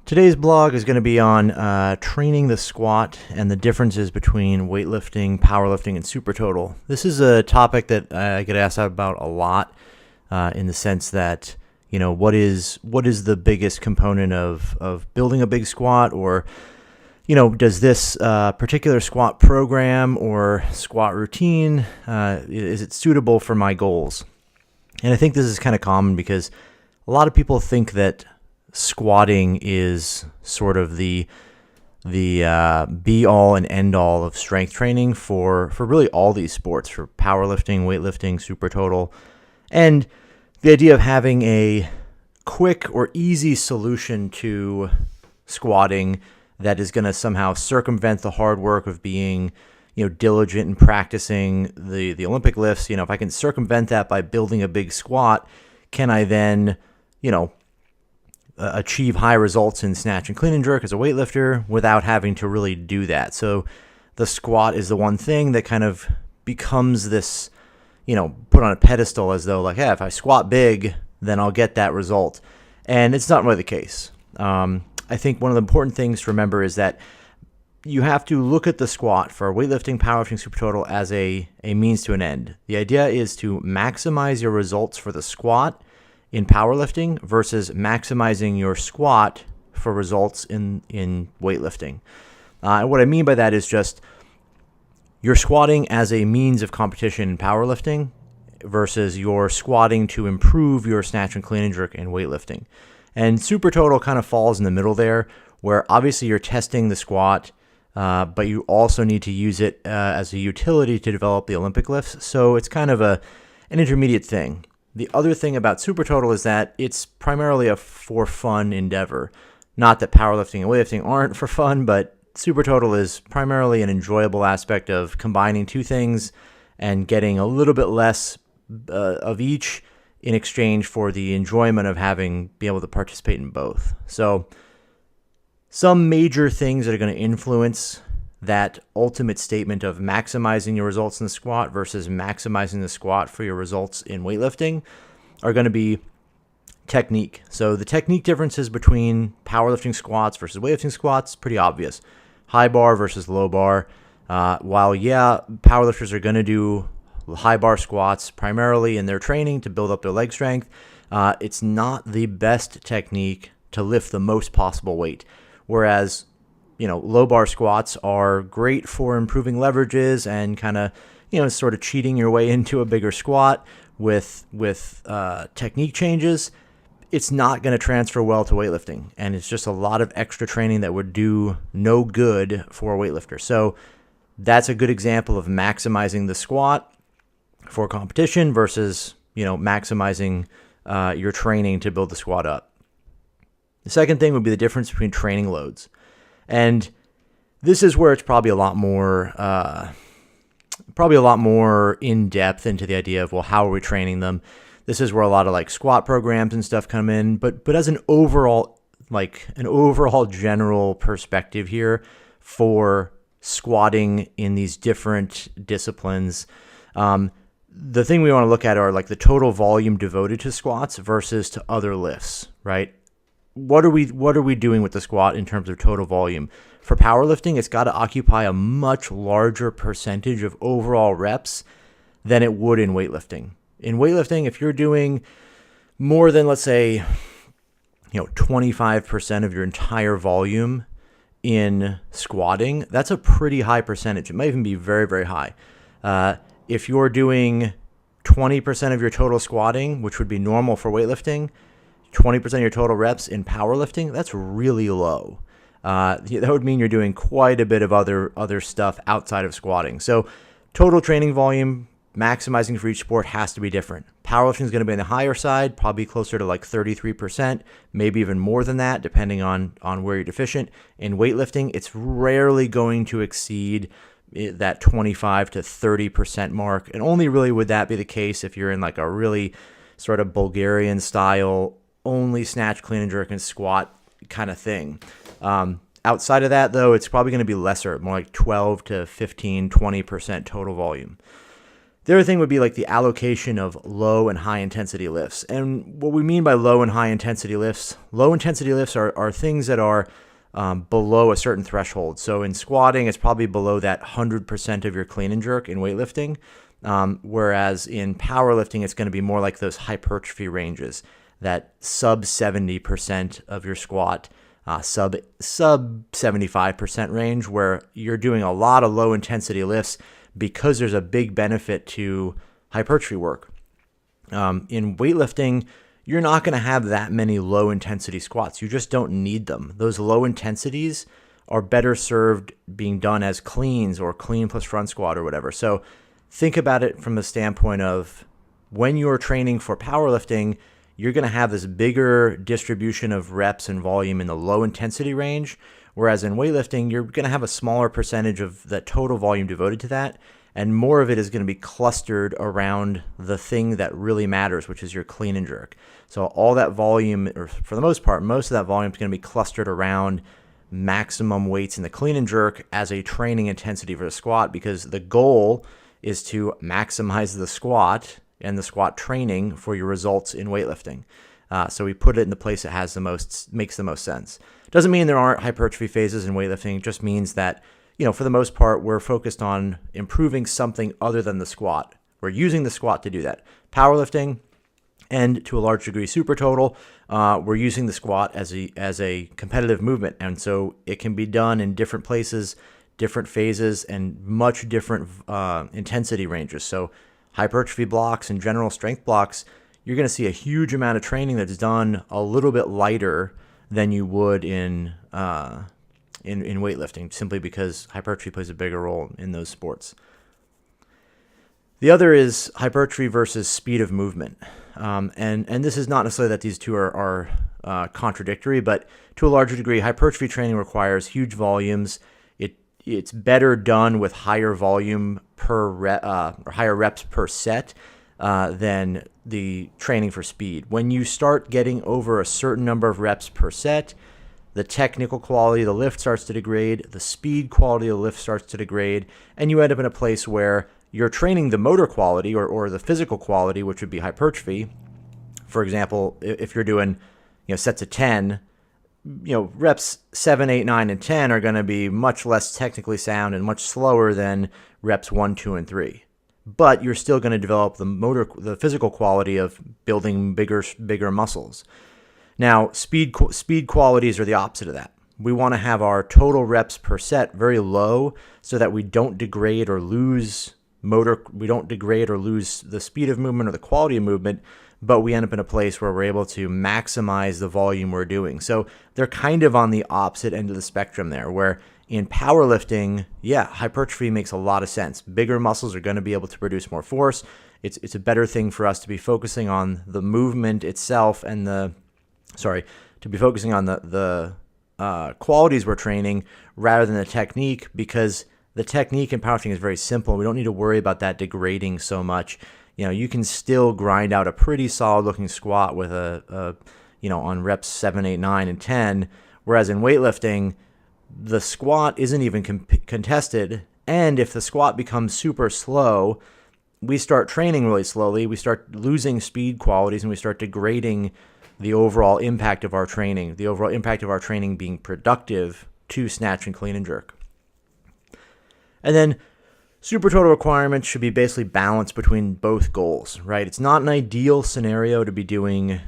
Today's blog is going to be on training the squat and the differences between weightlifting, powerlifting, and supertotal. This is a topic that I get asked about a lot in the sense that, what is the biggest component of building a big squat, or, does this particular squat program or squat routine, is it suitable for my goals? And I think this is kind of common because a lot of people think that squatting is sort of the be all and end all of strength training for really all these sports, for powerlifting, weightlifting, supertotal. And the idea of having a quick or easy solution to squatting that is going to somehow circumvent the hard work of being, diligent in practicing the Olympic lifts. If I can circumvent that by building a big squat, can I then, achieve high results in snatch and clean and jerk as a weightlifter without having to really do that? So the squat is the one thing that kind of becomes this, put on a pedestal as though like, if I squat big, then I'll get that result. And it's not really the case. I think one of the important things to remember is that you have to look at the squat for weightlifting, powerlifting, supertotal as a means to an end. The idea is to maximize your results for the squat in powerlifting versus maximizing your squat for results in weightlifting. And what I mean by that is just you're squatting as a means of competition in powerlifting versus you're squatting to improve your snatch and clean and jerk in weightlifting. And supertotal kind of falls in the middle there, where obviously you're testing the squat, but you also need to use it as a utility to develop the Olympic lifts. So it's kind of an intermediate thing. The other thing about supertotal is that it's primarily a for fun endeavor. Not that powerlifting and weightlifting aren't for fun, but supertotal is primarily an enjoyable aspect of combining two things and getting a little bit less of each in exchange for the enjoyment of be able to participate in both. So some major things that are going to influence that ultimate statement of maximizing your results in the squat versus maximizing the squat for your results in weightlifting are going to be technique. So the technique differences between powerlifting squats versus weightlifting squats, pretty obvious. High bar versus low bar. While powerlifters are going to do high bar squats primarily in their training to build up their leg strength, it's not the best technique to lift the most possible weight. Whereas low bar squats are great for improving leverages and kind of, sort of cheating your way into a bigger squat with technique changes. It's not going to transfer well to weightlifting, and it's just a lot of extra training that would do no good for a weightlifter. So that's a good example of maximizing the squat for competition versus, maximizing your training to build the squat up. The second thing would be the difference between training loads. And this is where it's probably a lot more in depth into the idea of, well, how are we training them? This is where a lot of like squat programs and stuff come in. But as an overall general perspective here for squatting in these different disciplines, the thing we want to look at are like the total volume devoted to squats versus to other lifts, right? What are we doing with the squat in terms of total volume? For powerlifting, it's got to occupy a much larger percentage of overall reps than it would in weightlifting. In weightlifting, if you're doing more than, let's say, 25% of your entire volume in squatting, that's a pretty high percentage. It might even be very, very high. If you're doing 20% of your total squatting, which would be normal for weightlifting, 20% of your total reps in powerlifting, that's really low. That would mean you're doing quite a bit of other stuff outside of squatting. So total training volume, maximizing for each sport has to be different. Powerlifting is going to be on the higher side, probably closer to like 33%, maybe even more than that, depending on where you're deficient. In weightlifting, it's rarely going to exceed that 25 to 30% mark. And only really would that be the case if you're in like a really sort of Bulgarian style only snatch, clean and jerk and squat kind of thing. Outside of that, though, it's probably going to be lesser, more like 12 to 15, 20% total volume. The other thing would be like the allocation of low and high intensity lifts. And what we mean by low and high intensity lifts are things that are below a certain threshold. So in squatting, it's probably below that 100% of your clean and jerk in weightlifting. Whereas in powerlifting, it's going to be more like those hypertrophy ranges, that sub 70% of your squat, sub 75% range, where you're doing a lot of low intensity lifts because there's a big benefit to hypertrophy work. In weightlifting, you're not going to have that many low intensity squats. You just don't need them. Those low intensities are better served being done as cleans or clean plus front squat or whatever. So think about it from the standpoint of when you're training for powerlifting, you're going to have this bigger distribution of reps and volume in the low intensity range. Whereas in weightlifting, you're going to have a smaller percentage of the total volume devoted to that. And more of it is going to be clustered around the thing that really matters, which is your clean and jerk. So all that volume, or for the most part, most of that volume is going to be clustered around maximum weights in the clean and jerk as a training intensity for the squat, because the goal is to maximize the squat and the squat training for your results in weightlifting. So we put it in the place that makes the most sense. Doesn't mean there aren't hypertrophy phases in weightlifting. It just means that, for the most part, we're focused on improving something other than the squat. We're using the squat to do that. Powerlifting, and to a large degree supertotal, we're using the squat as a competitive movement. And so it can be done in different places, different phases, and much different intensity ranges. So hypertrophy blocks and general strength blocks, you're going to see a huge amount of training that's done a little bit lighter than you would in weightlifting, simply because hypertrophy plays a bigger role in those sports. The other is hypertrophy versus speed of movement. And this is not necessarily that these two are contradictory, but to a larger degree, hypertrophy training requires huge volumes. It's better done with higher volume per or higher reps per set than the training for speed. When you start getting over a certain number of reps per set, the technical quality of the lift starts to degrade, the speed quality of the lift starts to degrade, and you end up in a place where you're training the motor quality or the physical quality, which would be hypertrophy. For example, if you're doing sets of 10, reps 7, 8, 9, and 10 are going to be much less technically sound and much slower than reps 1, 2, and 3. But you're still going to develop the physical quality of building bigger muscles. Now, speed qualities are the opposite of that. We want to have our total reps per set very low so that we don't degrade or lose the speed of movement or the quality of movement, but we end up in a place where we're able to maximize the volume we're doing. So they're kind of on the opposite end of the spectrum there, where in powerlifting, hypertrophy makes a lot of sense. Bigger muscles are going to be able to produce more force. It's a better thing for us to be focusing on the movement itself and the qualities we're training rather than the technique, because the technique in powerlifting is very simple. We don't need to worry about that degrading so much. You can still grind out a pretty solid looking squat with on reps 7, 8, 9, and 10. Whereas in weightlifting, the squat isn't even contested. And if the squat becomes super slow, we start training really slowly. We start losing speed qualities and we start degrading the overall impact of our training, being productive to snatch and clean and jerk. And then supertotal requirements should be basically balanced between both goals, right? It's not an ideal scenario to be doing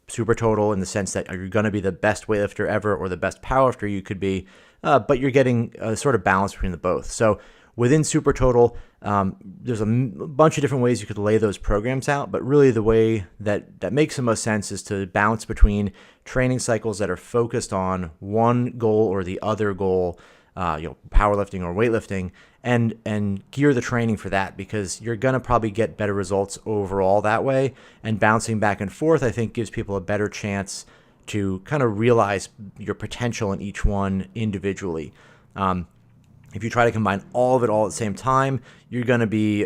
supertotal in the sense that you're going to be the best weightlifter ever or the best powerlifter you could be, but you're getting a sort of balance between the both. So within supertotal, there's a bunch of different ways you could lay those programs out, but really the way that makes the most sense is to balance between training cycles that are focused on one goal or the other goal, powerlifting or weightlifting, and gear the training for that, because you're going to probably get better results overall that way. And bouncing back and forth, I think, gives people a better chance to kind of realize your potential in each one individually. If you try to combine all of it all at the same time, you're going to be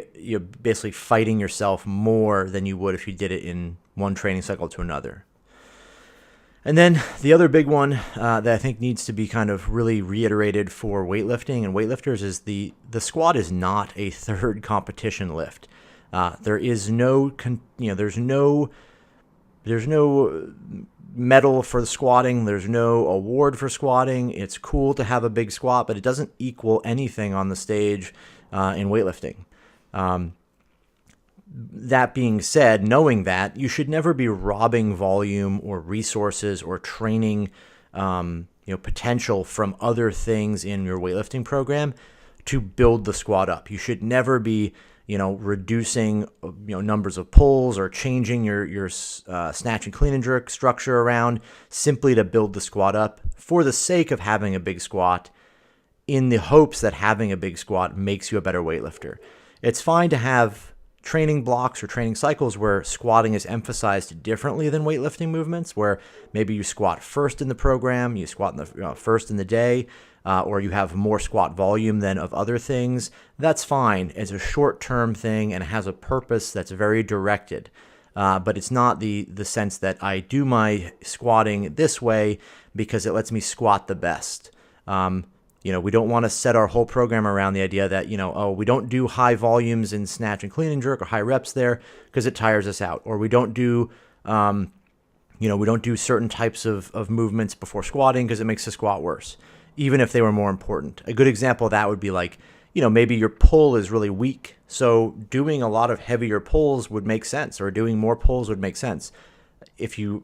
basically fighting yourself more than you would if you did it in one training cycle to another. And then the other big one that I think needs to be kind of really reiterated for weightlifting and weightlifters is the squat is not a third competition lift. There's no medal for the squatting. There's no award for squatting. It's cool to have a big squat, but it doesn't equal anything on the stage in weightlifting. That being said, knowing that, you should never be robbing volume or resources or training potential from other things in your weightlifting program to build the squat up. You should never be reducing numbers of pulls or changing your snatch and clean and jerk structure around simply to build the squat up for the sake of having a big squat, in the hopes that having a big squat makes you a better weightlifter. It's fine to have training blocks or training cycles where squatting is emphasized differently than weightlifting movements, where maybe you squat first in the program, you squat in the first in the day, or you have more squat volume than of other things. That's fine. It's a short-term thing and it has a purpose that's very directed. But it's not the sense that I do my squatting this way because it lets me squat the best. We don't want to set our whole program around the idea that, we don't do high volumes in snatch and clean and jerk or high reps there because it tires us out. Or we don't do, certain types of movements before squatting because it makes the squat worse, even if they were more important. A good example of that would be like, maybe your pull is really weak. So doing a lot of heavier pulls would make sense, or doing more pulls would make sense. If you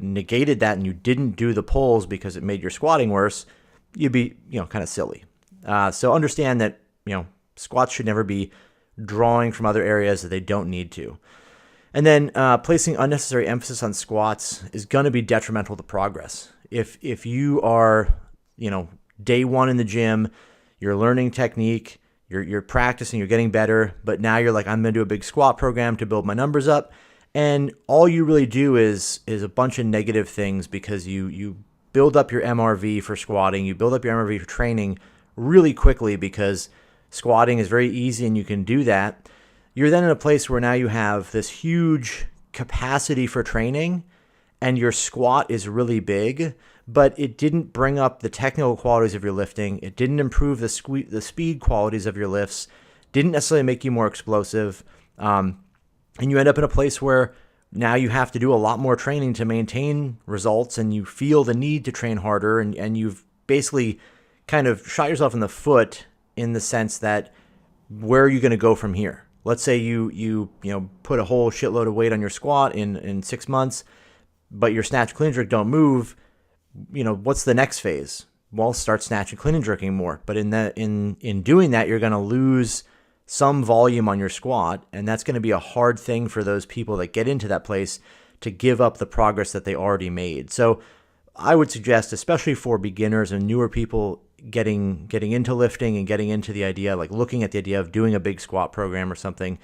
negated that and you didn't do the pulls because it made your squatting worse, you'd be, kind of silly. So understand that, squats should never be drawing from other areas that they don't need to. And then placing unnecessary emphasis on squats is going to be detrimental to progress. If you are, day one in the gym, you're learning technique, you're practicing, you're getting better, but now you're like, I'm going to do a big squat program to build my numbers up. And all you really do is a bunch of negative things because you build up your MRV for squatting, you build up your MRV for training really quickly because squatting is very easy and you can do that. You're then in a place where now you have this huge capacity for training and your squat is really big, but it didn't bring up the technical qualities of your lifting. It didn't improve the speed qualities of your lifts, didn't necessarily make you more explosive. And you end up in a place where now you have to do a lot more training to maintain results, and you feel the need to train harder, and you've basically kind of shot yourself in the foot in the sense that, where are you going to go from here? Let's say you put a whole shitload of weight on your squat in 6 months, but your snatch clean jerk don't move. What's the next phase? Well, start snatch and clean and jerking more. But in doing that, you're going to lose some volume on your squat, and that's going to be a hard thing for those people that get into that place to give up the progress that they already made. So I would suggest, especially for beginners and newer people getting into lifting and getting into the idea, like looking at the idea of doing a big squat program or something,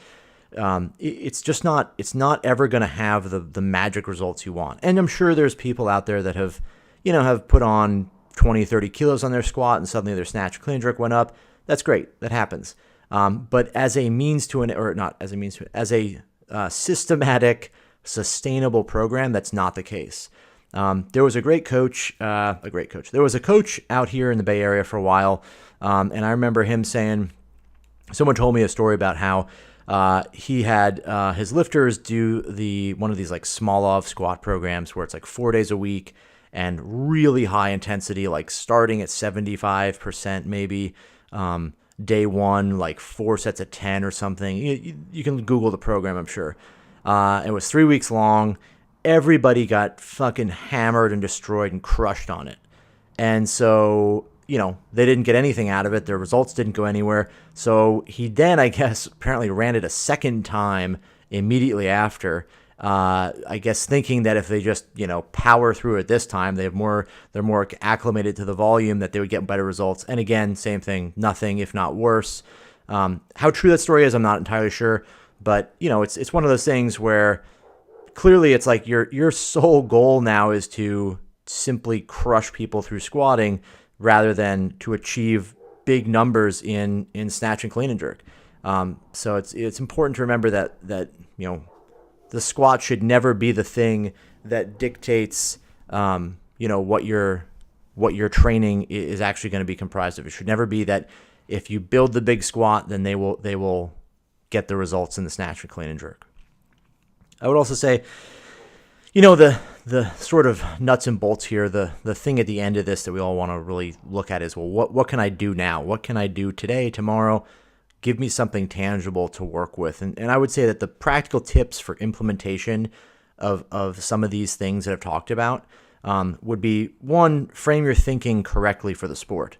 it's not ever going to have the magic results you want. And I'm sure there's people out there that have put on 20, 30 kilos on their squat and suddenly their snatch clean jerk went up. That's great. That happens. But as a systematic, sustainable program, that's not the case. There was a coach out here in the Bay Area for a while, and I remember him saying, someone told me a story about how he had his lifters do one of these like Smolov squat programs where it's like 4 days a week and really high intensity, like starting at 75% maybe. Day one, like 4 sets of 10 or something. You can Google the program, I'm sure. It was 3 weeks long. Everybody got fucking hammered and destroyed and crushed on it. And so, they didn't get anything out of it. Their results didn't go anywhere. So he then, I guess, apparently ran it a second time immediately after. I guess thinking that if they just, power through it this time, they're more acclimated to the volume, that they would get better results. And again, same thing, nothing, if not worse. How true that story is, I'm not entirely sure, but it's one of those things where clearly it's like your sole goal now is to simply crush people through squatting rather than to achieve big numbers in snatch and clean and jerk. So it's important to remember that the squat should never be the thing that dictates, what your training is actually going to be comprised of. It should never be that if you build the big squat, then they will get the results in the snatch and clean and jerk. I would also say, the sort of nuts and bolts here, the thing at the end of this that we all want to really look at is, well, what can I do now? What can I do today, tomorrow? Give me something tangible to work with. And I would say that the practical tips for implementation of some of these things that I've talked about would be, one, frame your thinking correctly for the sport,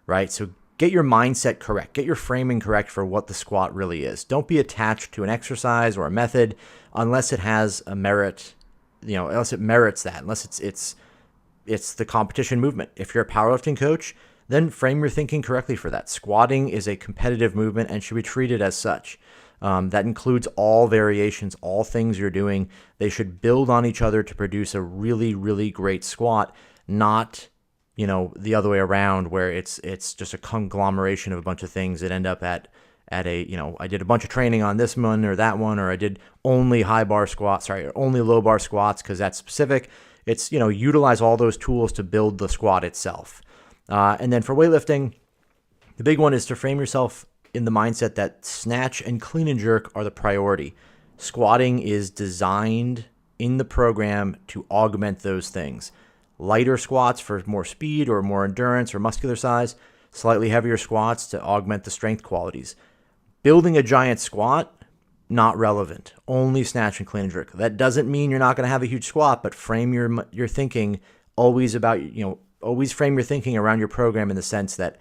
right? So get your mindset correct. Get your framing correct for what the squat really is. Don't be attached to an exercise or a method unless it has a merit, unless it merits that, unless it's the competition movement. If you're a powerlifting coach, then frame your thinking correctly for that. Squatting is a competitive movement and should be treated as such. That includes all variations, all things you're doing. They should build on each other to produce a really, really great squat, not the other way around where it's just a conglomeration of a bunch of things that end up at a, I did a bunch of training on this one or that one, or I did only or only low bar squats because that's specific. It's, utilize all those tools to build the squat itself. And then for weightlifting, the big one is to frame yourself in the mindset that snatch and clean and jerk are the priority. Squatting is designed in the program to augment those things. Lighter squats for more speed or more endurance or muscular size, slightly heavier squats to augment the strength qualities. Building a giant squat, not relevant. Only snatch and clean and jerk. That doesn't mean you're not going to have a huge squat, but frame your thinking always about, always frame your thinking around your program in the sense that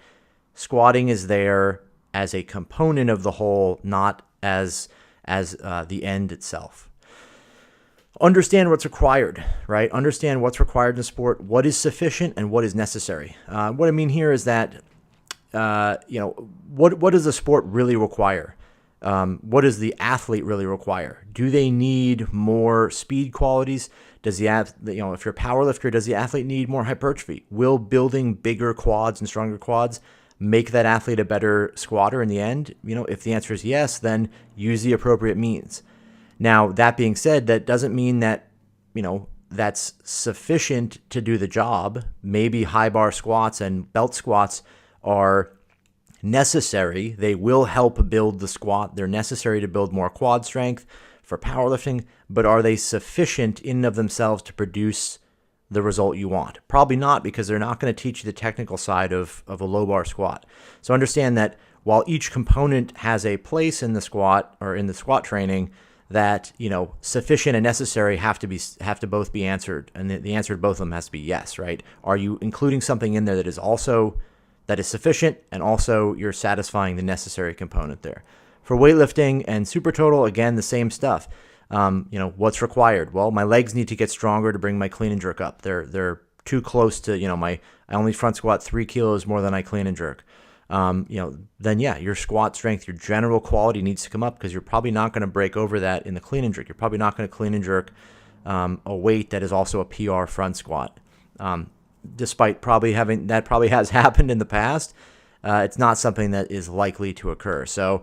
squatting is there as a component of the whole, not as the end itself. Understand what's required, right? Understand what's required in the sport, what is sufficient and what is necessary. What I mean here is that, what does the sport really require? What does the athlete really require? Do they need more speed qualities? Does if you're a powerlifter, does the athlete need more hypertrophy? Will building bigger quads and stronger quads make that athlete a better squatter in the end? If the answer is yes, then use the appropriate means. Now, that being said, that doesn't mean that, that's sufficient to do the job. Maybe high bar squats and belt squats are necessary. They will help build the squat. They're necessary to build more quad strength for powerlifting, but are they sufficient in and of themselves to produce the result you want? Probably not, because they're not going to teach you the technical side of a low bar squat. So understand that while each component has a place in the squat or in the squat training, that sufficient and necessary have to both be answered, and the answer to both of them has to be yes, right? Are you including something in there that is sufficient, and also you're satisfying the necessary component there? For weightlifting and supertotal, again, the same stuff. What's required? Well, my legs need to get stronger to bring my clean and jerk up. They're too close to, I only front squat 3 kilos more than I clean and jerk. Then your squat strength, your general quality needs to come up, because you're probably not going to break over that in the clean and jerk. You're probably not going to clean and jerk a weight that is also a PR front squat. Despite probably has happened in the past, it's not something that is likely to occur. So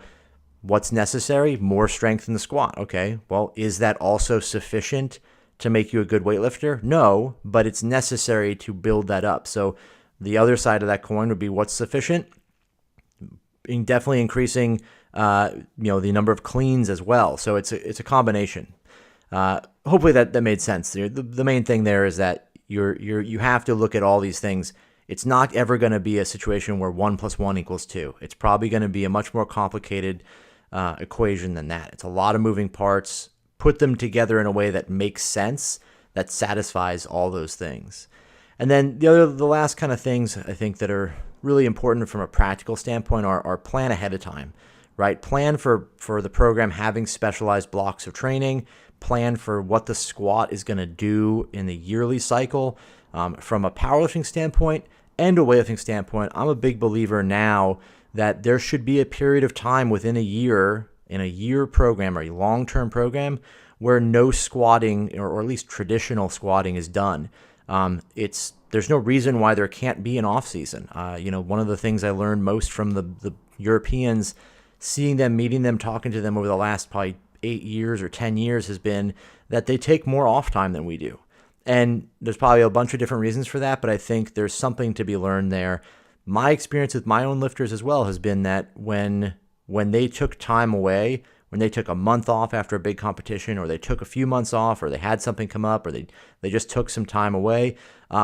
what's necessary? More strength in the squat. Okay, well, is that also sufficient to make you a good weightlifter? No, but it's necessary to build that up. So the other side of that coin would be, what's sufficient? Definitely increasing, the number of cleans as well. So it's a combination. Hopefully that made sense. The main thing there is that you have to look at all these things. It's not ever going to be a situation where 1 + 1 = 2. It's probably going to be a much more complicated equation than that. It's a lot of moving parts. Put them together in a way that makes sense, that satisfies all those things. And then the last kind of things I think that are really important from a practical standpoint are plan ahead of time, right? Plan for the program having specialized blocks of training. Plan for what the squat is going to do in the yearly cycle. From a powerlifting standpoint and a weightlifting standpoint, I'm a big believer now that there should be a period of time within a year, in a year program or a long-term program, where no squatting, or at least traditional squatting, is done. There's no reason why there can't be an off season. One of the things I learned most from the Europeans, seeing them, meeting them, talking to them over the last probably 8 years or 10 years, has been that they take more off time than we do. And there's probably a bunch of different reasons for that, but I think there's something to be learned there. My experience with my own lifters as well has been that when when they took time away, when they took a month off after a big competition, or they took a few months off, or they had something come up, or they just took some time away,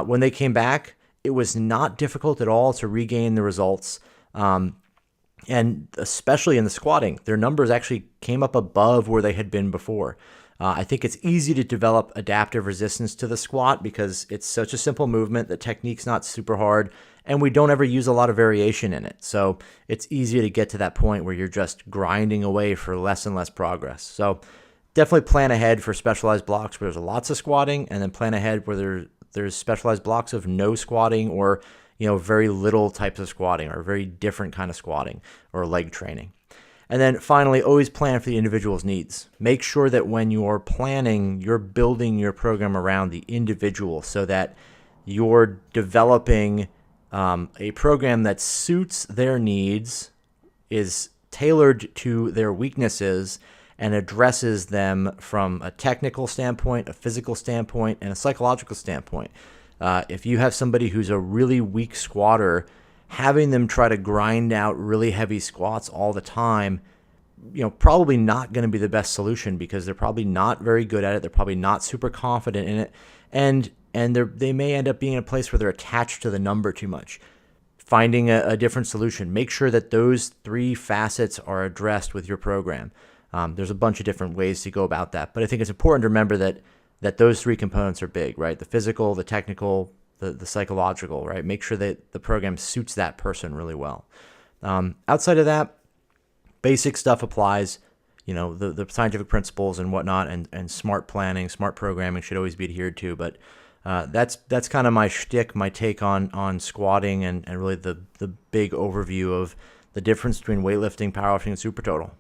when they came back, it was not difficult at all to regain the results. And especially in the squatting, their numbers actually came up above where they had been before. I think it's easy to develop adaptive resistance to the squat because it's such a simple movement. The technique's not super hard, and we don't ever use a lot of variation in it. So it's easy to get to that point where you're just grinding away for less and less progress. So definitely plan ahead for specialized blocks where there's lots of squatting, and then plan ahead where there's specialized blocks of no squatting, or very little types of squatting, or very different kind of squatting or leg training. And then finally, always plan for the individual's needs. Make sure that when you're planning, you're building your program around the individual so that you're developing a program that suits their needs, is tailored to their weaknesses, and addresses them from a technical standpoint, a physical standpoint, and a psychological standpoint. If you have somebody who's a really weak squatter, having them try to grind out really heavy squats all the time, probably not going to be the best solution, because they're probably not very good at it. They're probably not super confident in it. And they may end up being in a place where they're attached to the number too much. Finding a different solution. Make sure that those three facets are addressed with your program. There's a bunch of different ways to go about that, but I think it's important to remember that those three components are big, right? The physical, the technical, the psychological, right? Make sure that the program suits that person really well. Outside of that, basic stuff applies. The scientific principles and whatnot, and smart planning, smart programming should always be adhered to. But that's kind of my shtick, my take on squatting, and really the big overview of the difference between weightlifting, powerlifting, and supertotal.